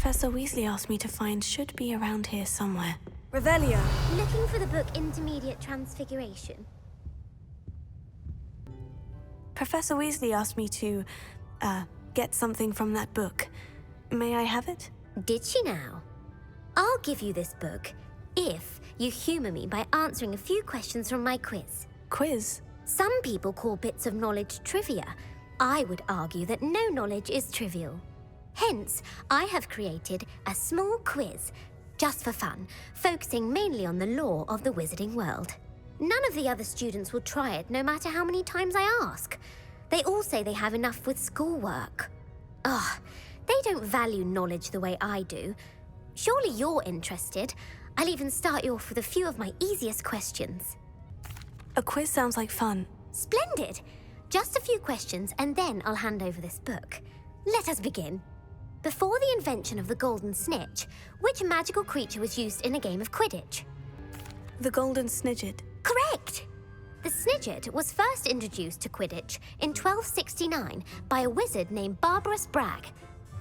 Professor Weasley asked me to find should be around here somewhere. Revelio. Looking for the book Intermediate Transfiguration. Professor Weasley asked me to, get something from that book. May I have it? Did she now? I'll give you this book if you humour me by answering a few questions from my quiz. Quiz? Some people call bits of knowledge trivia. I would argue that no knowledge is trivial. Hence, I have created a small quiz, just for fun, focusing mainly on the lore of the wizarding world. None of the other students will try it, no matter how many times I ask. They all say they have enough with schoolwork. Ugh, they don't value knowledge the way I do. Surely you're interested. I'll even start you off with a few of my easiest questions. A quiz sounds like fun. Splendid! Just a few questions and then I'll hand over this book. Let us begin. Before the invention of the golden snitch, which magical creature was used in a game of Quidditch? The golden snidget. Correct! The snidget was first introduced to Quidditch in 1269 by a wizard named Barbarous Bragg.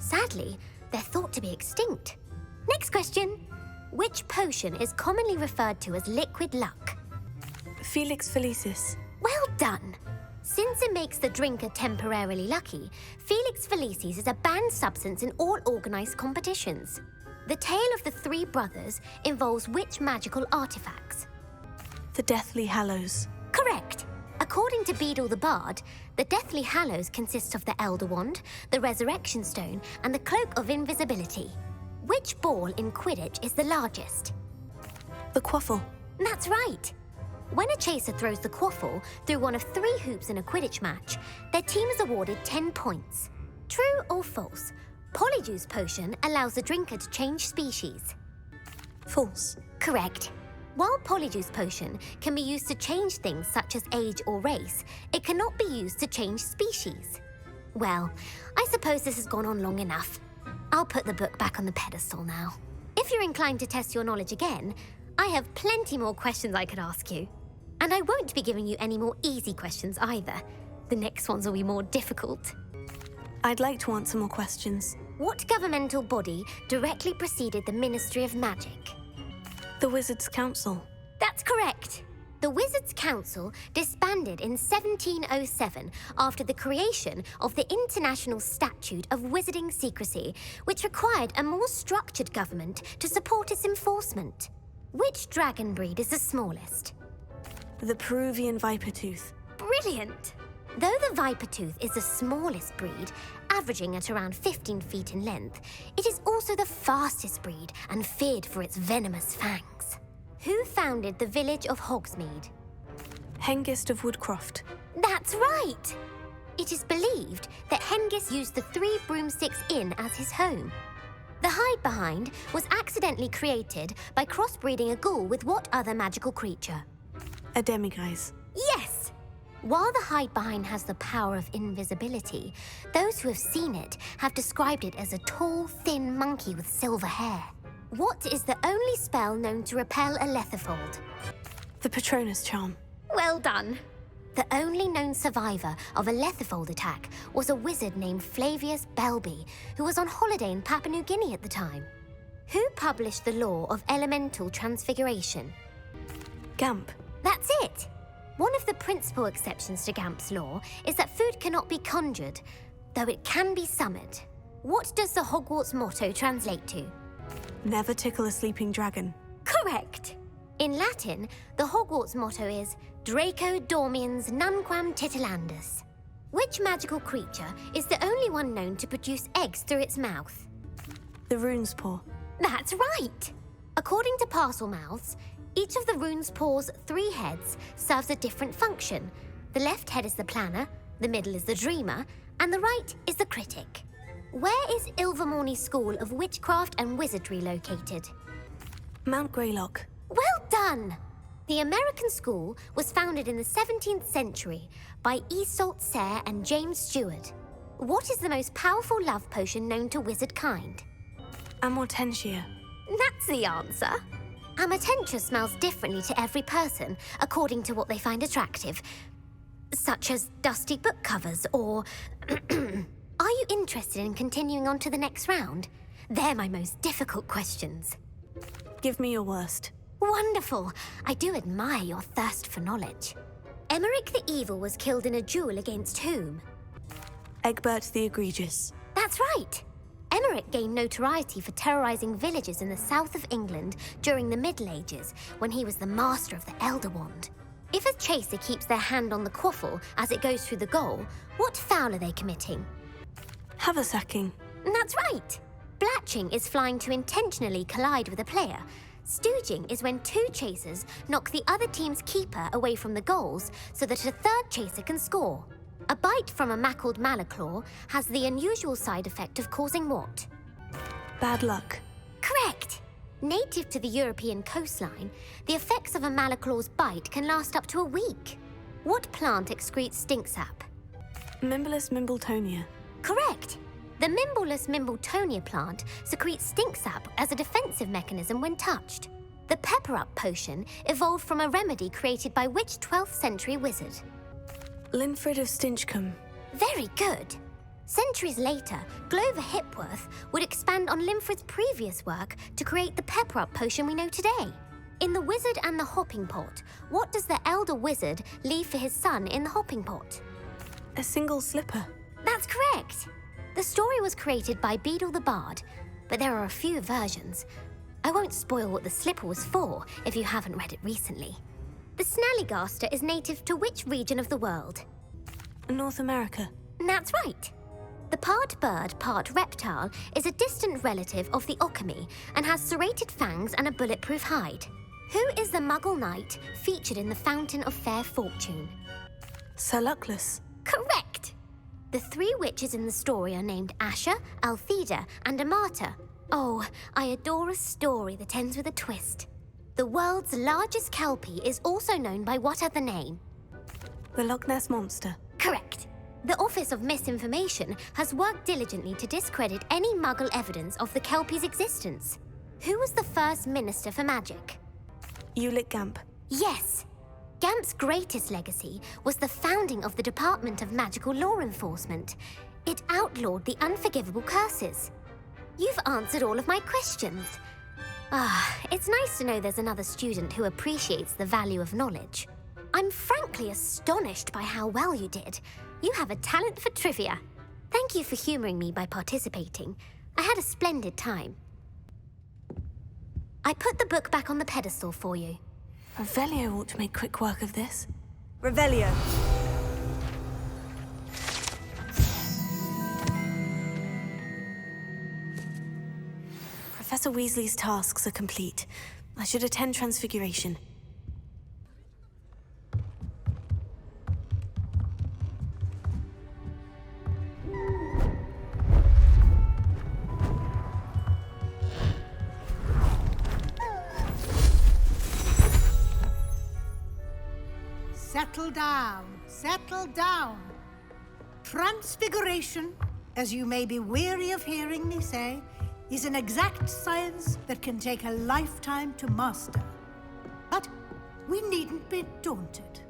Sadly, they're thought to be extinct. Next question. Which potion is commonly referred to as liquid luck? Felix Felicis. Well done! Since it makes the drinker temporarily lucky, Felix Felicis is a banned substance in all organised competitions. The tale of the three brothers involves which magical artifacts? The Deathly Hallows. Correct! According to Beadle the Bard, the Deathly Hallows consists of the Elder Wand, the Resurrection Stone, and the Cloak of Invisibility. Which ball in Quidditch is the largest? The Quaffle. That's right! When a chaser throws the quaffle through one of 3 hoops in a Quidditch match, their team is awarded 10 points. True or false? Polyjuice Potion allows the drinker to change species. False. Correct. While Polyjuice Potion can be used to change things such as age or race, it cannot be used to change species. Well, I suppose this has gone on long enough. I'll put the book back on the pedestal now. If you're inclined to test your knowledge again, I have plenty more questions I could ask you. And I won't be giving you any more easy questions either. The next ones will be more difficult. I'd like to answer more questions. What governmental body directly preceded the Ministry of Magic? The Wizards' Council. That's correct. The Wizards' Council disbanded in 1707 after the creation of the International Statute of Wizarding Secrecy, which required a more structured government to support its enforcement. Which dragon breed is the smallest? The Peruvian Vipertooth. Brilliant! Though the Vipertooth is the smallest breed, averaging at around 15 feet in length, it is also the fastest breed and feared for its venomous fangs. Who founded the village of Hogsmeade? Hengist of Woodcroft. That's right! It is believed that Hengist used the 3 Broomsticks Inn as his home. The Hide-Behind was accidentally created by crossbreeding a ghoul with what other magical creature? A Demiguise. Yes! While the Hide-Behind has the power of invisibility, those who have seen it have described it as a tall, thin monkey with silver hair. What is the only spell known to repel a Letherfold? The Patronus Charm. Well done! The only known survivor of a Letherfold attack was a wizard named Flavius Belby, who was on holiday in Papua New Guinea at the time. Who published the law of elemental transfiguration? Gamp. That's it! One of the principal exceptions to Gamp's law is that food cannot be conjured, though it can be summoned. What does the Hogwarts motto translate to? Never tickle a sleeping dragon. Correct! In Latin, the Hogwarts motto is Draco Dormiens Nunquam Titilandus. Which magical creature is the only one known to produce eggs through its mouth? The Rune's Paw. That's right! According to Parselmouths, each of the Rune's Paw's 3 heads serves a different function. The left head is the planner, the middle is the dreamer, and the right is the critic. Where is Ilvermorny School of Witchcraft and Wizardry located? Mount Greylock. Well done! The American school was founded in the 17th century by Iseult Sayre and James Stewart. What is the most powerful love potion known to wizard kind? Amortentia. That's the answer. Amortentia smells differently to every person, according to what they find attractive, such as dusty book covers or... Are you interested in continuing on to the next round? They're my most difficult questions. Give me your worst. Wonderful! I do admire your thirst for knowledge. Emmerich the Evil was killed in a duel against whom? Egbert the Egregious. That's right! Emmerich gained notoriety for terrorizing villages in the south of England during the Middle Ages, when he was the master of the Elder Wand. If a chaser keeps their hand on the quaffle as it goes through the goal, what foul are they committing? Haversacking. That's right! Blatching is flying to intentionally collide with a player. Stooging is when two chasers knock the other team's keeper away from the goals so that a third chaser can score. A bite from a mackled malaclaw has the unusual side effect of causing what? Bad luck. Correct! Native to the European coastline, the effects of a malaclaw's bite can last up to a week. What plant excretes stink sap? Mimblus Mimbletonia. Correct! The Mimblus Mimbletonia plant secretes stink sap as a defensive mechanism when touched. The pepper-up potion evolved from a remedy created by which 12th century wizard? Linfred of Stinchcombe. Very good! Centuries later, Glover Hipworth would expand on Linfred's previous work to create the pepper-up potion we know today. In The Wizard and the Hopping Pot, what does the elder wizard leave for his son in the hopping pot? A single slipper. That's correct! The story was created by Beadle the Bard, but there are a few versions. I won't spoil what the slipper was for if you haven't read it recently. The Snallygaster is native to which region of the world? North America. That's right! The part bird, part reptile is a distant relative of the Occamy and has serrated fangs and a bulletproof hide. Who is the Muggle knight featured in the Fountain of Fair Fortune? Sir Luckless. Correct! The three witches in the story are named Asher, Altheda, and Amata. Oh, I adore a story that ends with a twist. The world's largest kelpie is also known by what other name? The Loch Ness Monster. Correct. The Office of Misinformation has worked diligently to discredit any Muggle evidence of the kelpie's existence. Who was the first Minister for Magic? Ulick Gamp. Yes! Gamp's greatest legacy was the founding of the Department of Magical Law Enforcement. It outlawed the unforgivable curses. You've answered all of my questions. It's nice to know there's another student who appreciates the value of knowledge. I'm frankly astonished by how well you did. You have a talent for trivia. Thank you for humoring me by participating. I had a splendid time. I put the book back on the pedestal for you. Revelio ought to make quick work of this. Revelio. Professor Weasley's tasks are complete. I should attend Transfiguration. Settle down, settle down. Transfiguration, as you may be weary of hearing me say, is an exact science that can take a lifetime to master. But we needn't be daunted.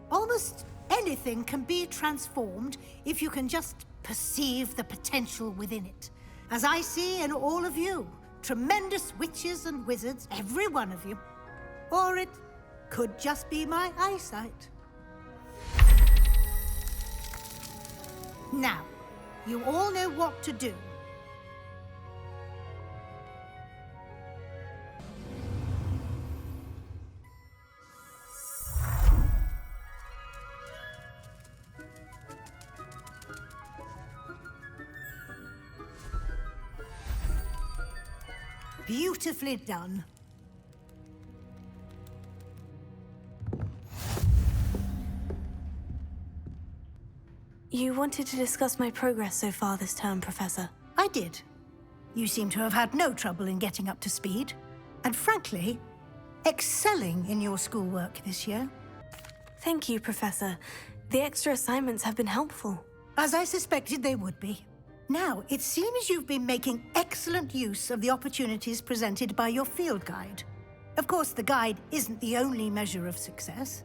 Almost anything can be transformed if you can just perceive the potential within it. As I see in all of you, tremendous witches and wizards, every one of you. Or it could just be my eyesight. Now, you all know what to do. Beautifully done. You wanted to discuss my progress so far this term, Professor. I did. You seem to have had no trouble in getting up to speed. And frankly, excelling in your schoolwork this year. Thank you, Professor. The extra assignments have been helpful. As I suspected they would be. Now, it seems you've been making excellent use of the opportunities presented by your field guide. Of course, the guide isn't the only measure of success.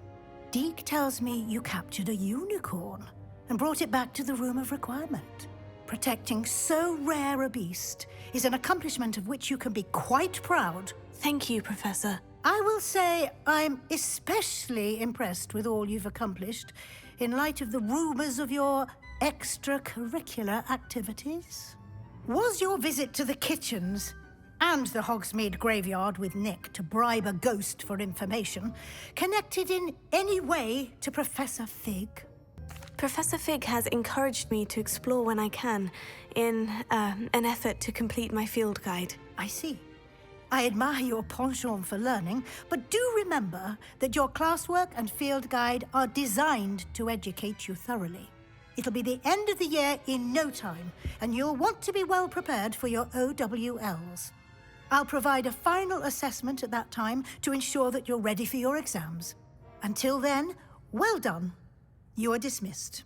Deke tells me you captured a unicorn and brought it back to the Room of Requirement. Protecting so rare a beast is an accomplishment of which you can be quite proud. Thank you, Professor. I will say I'm especially impressed with all you've accomplished in light of the rumors of your extracurricular activities. Was your visit to the kitchens and the Hogsmeade graveyard with Nick to bribe a ghost for information connected in any way to Professor Fig? Professor Fig has encouraged me to explore when I can in an effort to complete my field guide. I see. I admire your penchant for learning, but do remember that your classwork and field guide are designed to educate you thoroughly. It'll be the end of the year in no time, and you'll want to be well prepared for your OWLs. I'll provide a final assessment at that time to ensure that you're ready for your exams. Until then, well done. You are dismissed.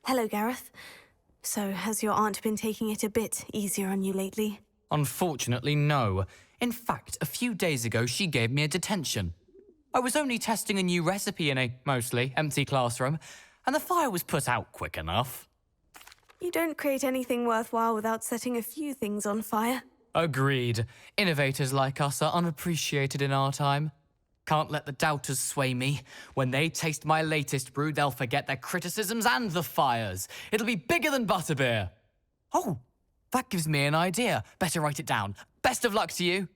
Hello, Gareth. So, has your aunt been taking it a bit easier on you lately? Unfortunately, no. In fact, a few days ago, she gave me a detention. I was only testing a new recipe in a mostly empty classroom, and the fire was put out quick enough. You don't create anything worthwhile without setting a few things on fire. Agreed. Innovators like us are unappreciated in our time. Can't let the doubters sway me. When they taste my latest brew, they'll forget their criticisms and the fires. It'll be bigger than butterbeer. Oh, that gives me an idea. Better write it down. Best of luck to you.